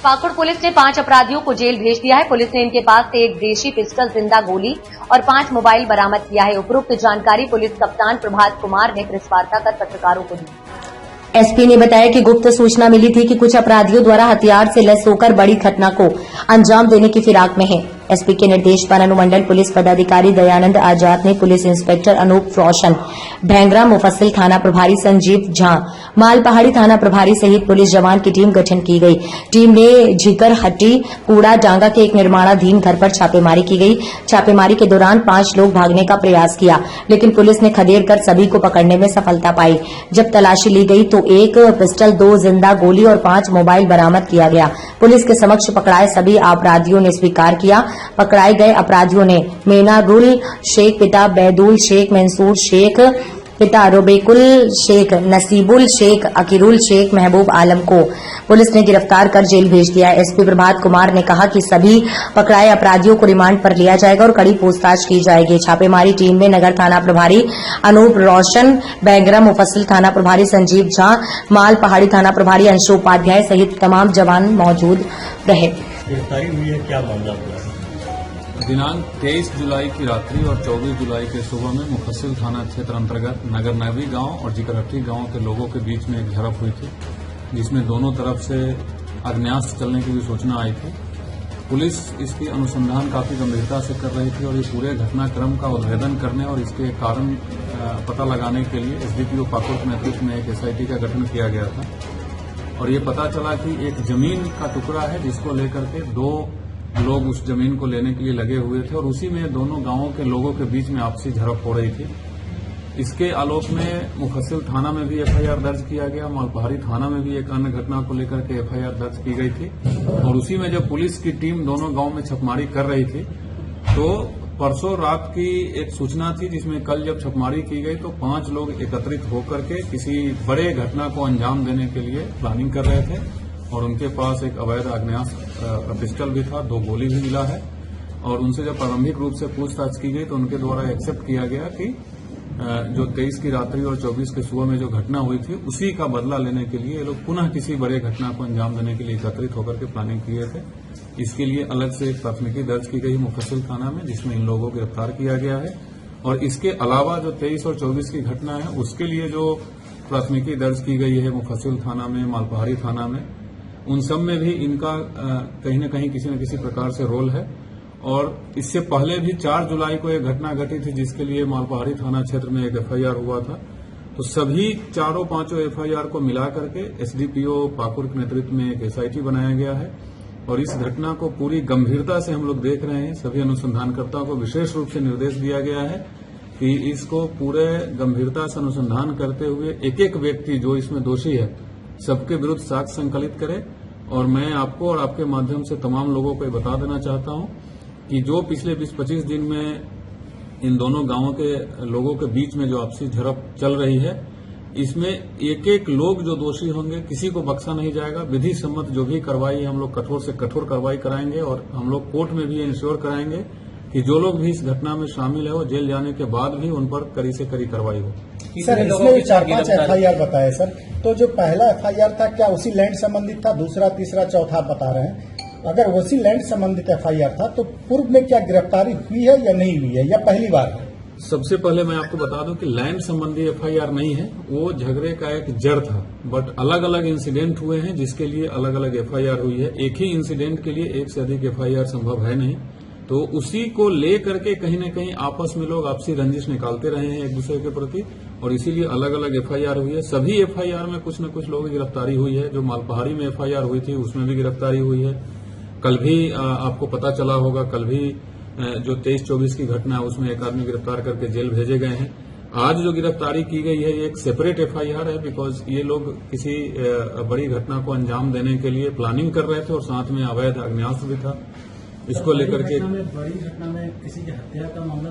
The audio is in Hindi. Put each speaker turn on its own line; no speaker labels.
पाकुड़ पुलिस ने 5 अपराधियों को जेल भेज दिया है। पुलिस ने इनके पास से एक देशी पिस्टल, जिंदा गोली और 5 मोबाइल बरामद किया है। उपरोक्त जानकारी पुलिस कप्तान प्रभात कुमार ने प्रेस वार्ता कर पत्रकारों को दी।
एसपी ने बताया कि गुप्त सूचना मिली थी कि कुछ अपराधियों द्वारा हथियार से लैस होकर बड़ी घटना को अंजाम देने की फिराक में है। एसपी के निर्देश पर अनुमंडल पुलिस पदाधिकारी दयानंद आजाद ने पुलिस इंस्पेक्टर अनूप रोशन, भेंगरा मुफस्सिल थाना प्रभारी संजीव झा, माल पहाड़ी थाना प्रभारी सहित पुलिस जवान की टीम गठन की गई। टीम ने झिकर हट्टी कूड़ा डांगा के एक निर्माणाधीन घर पर छापेमारी की गई। छापेमारी के दौरान 5 लोग भागने का प्रयास किया, लेकिन पुलिस ने खदेड़ कर सभी को पकड़ने में सफलता पाई। जब तलाशी ली गई तो एक पिस्टल, 2 जिंदा गोली और 5 मोबाइल बरामद किया गया। पुलिस के समक्ष पकड़ाए सभी अपराधियों ने स्वीकार किया। पकड़ाए गए अपराधियों ने मेनारुल शेख पिता बैदुल शेख, मंसूर शेख पिता रुबेकुल शेख, नसीबुल शेख, अकीरुल शेख, महबूब आलम को पुलिस ने गिरफ्तार कर जेल भेज दिया। एसपी प्रभात कुमार ने कहा कि सभी पकड़ाए अपराधियों को रिमांड पर लिया जाएगा और कड़ी पूछताछ की जाएगी। छापेमारी टीम में नगर थाना प्रभारी अनूप रोशन, बैंगरा मुफस्सिल थाना प्रभारी संजीव झा, माल पहाड़ी थाना प्रभारी अंशु उपाध्याय सहित तमाम जवान मौजूद रहे।
गिरफ्तारी हुई है, क्या मामला हुआ?
दिनांक 23 जुलाई की रात्रि और 24 जुलाई के सुबह में मुफस्सिल थाना क्षेत्र अंतर्गत नगर नवी गांव और जिकरहट्टी गांव के लोगों के बीच में एक झड़प हुई थी, जिसमें दोनों तरफ से अग्न्यास्त्र चलने की भी सूचना आई थी। पुलिस इसकी अनुसंधान काफी गंभीरता से कर रही थी और ये पूरे घटनाक्रम का उद्भेदन करने और इसके कारण पता लगाने के लिए एसडीपीओ पाकुड़ के नेतृत्व में एक एसआईटी का गठन किया गया था। और ये पता चला कि एक जमीन का टुकड़ा है जिसको लेकर के 2 लोग उस जमीन को लेने के लिए लगे हुए थे और उसी में दोनों गांवों के लोगों के बीच में आपसी झड़प हो रही थी। इसके आलोक में मुफस्सिल थाना में भी एफआईआर दर्ज किया गया, मालपहाड़ी थाना में भी एक अन्य घटना को लेकर के एफआईआर दर्ज की गई थी। और उसी में जब पुलिस की टीम दोनों गांव में छापेमारी कर रही थी तो परसों रात की एक सूचना थी, जिसमें कल जब छापेमारी की गई तो 5 लोग एकत्रित होकर के किसी बड़े घटना को अंजाम देने के लिए प्लानिंग कर रहे थे और उनके पास एक अवैध आग्नेयास्त्र पिस्टल भी था, 2 गोली भी मिला है। और उनसे जब प्रारंभिक रूप से पूछताछ की गई तो उनके द्वारा एक्सेप्ट किया गया कि जो 23 की रात्रि और 24 के सुबह में जो घटना हुई थी उसी का बदला लेने के लिए ये लोग पुनः किसी बड़े घटना को अंजाम देने के लिए एकत्रित होकर के प्लानिंग किए थे। इसके लिए अलग से एक प्राथमिकी दर्ज की गई मुफस्सिल थाना में, जिसमें इन लोगों को गिरफ्तार किया गया है। और इसके अलावा जो 23 और 24 की घटना है उसके लिए जो प्राथमिकी दर्ज की गई है मुफस्सिल थाना में, मालपहाड़ी थाना में, उन सब में भी इनका कहीं न कहीं किसी न किसी प्रकार से रोल है। और इससे पहले भी 4 जुलाई को एक घटना घटी थी जिसके लिए मालपहाड़ी थाना क्षेत्र में एक एफआईआर हुआ था। तो सभी 4-5 एफआईआर को मिला करके एसडीपीओ पाकुड़ के नेतृत्व में एक एसआईटी बनाया गया है और इस घटना को पूरी गंभीरता से हम लोग देख रहे हैं। सभी अनुसंधानकर्ताओं को विशेष रूप से निर्देश दिया गया है कि इसको पूरे गंभीरता से अनुसंधान करते हुए एक व्यक्ति जो इसमें दोषी है सबके विरुद्ध साक्ष्य संकलित करे। और मैं आपको और आपके माध्यम से तमाम लोगों को बता देना चाहता हूं कि जो पिछले 20-25 दिन में इन दोनों गांवों के लोगों के बीच में जो आपसी झड़प चल रही है, इसमें एक लोग जो दोषी होंगे किसी को बख्शा नहीं जाएगा। विधि सम्मत जो भी कार्रवाई हम लोग कठोर से कठोर कार्रवाई कराएंगे और हम लोग कोर्ट में भी इंश्योर कराएंगे कि जो लोग भी इस घटना में शामिल है वो जेल जाने के बाद भी उन पर कड़ी से कड़ी कार्रवाई हो।
सर, इसमें 4-5 एफआईआर बताए सर, तो जो पहला एफआईआर था क्या उसी लैंड संबंधित था? दूसरा, तीसरा, चौथा बता रहे हैं। अगर उसी लैंड संबंधित एफआईआर था तो पूर्व में क्या गिरफ्तारी हुई है या नहीं हुई है, या पहली बार है?
सबसे पहले मैं आपको बता दूं कि लैंड संबंधी एफआईआर नहीं है, वो झगड़े का एक जड़ था। बट अलग अलग इंसिडेंट हुए हैं जिसके लिए अलग अलग एफआईआर हुई है। एक ही इंसिडेंट के लिए एक से अधिक एफआईआर संभव है नहीं, तो उसी को ले करके कहीं न कहीं आपस में लोग आपसी रंजिश निकालते रहे हैं एक दूसरे के प्रति और इसीलिए अलग अलग एफआईआर हुई है। सभी एफआईआर में कुछ न कुछ लोगों की गिरफ्तारी हुई है। जो मालपहाड़ी में एफआईआर हुई थी उसमें भी गिरफ्तारी हुई है। कल भी आपको पता चला होगा, कल भी जो 23-24 की घटना है उसमें एक आदमी गिरफ्तार करके जेल भेजे गए हैं। आज जो गिरफ्तारी की गई है ये एक सेपरेट एफआईआर है, बिकॉज ये लोग किसी बड़ी घटना को अंजाम देने के लिए प्लानिंग कर रहे थे और साथ में अवैध आग्नेयास्त्र भी था। इसको लेकर के
बड़ी घटना में किसी की हत्या का मामला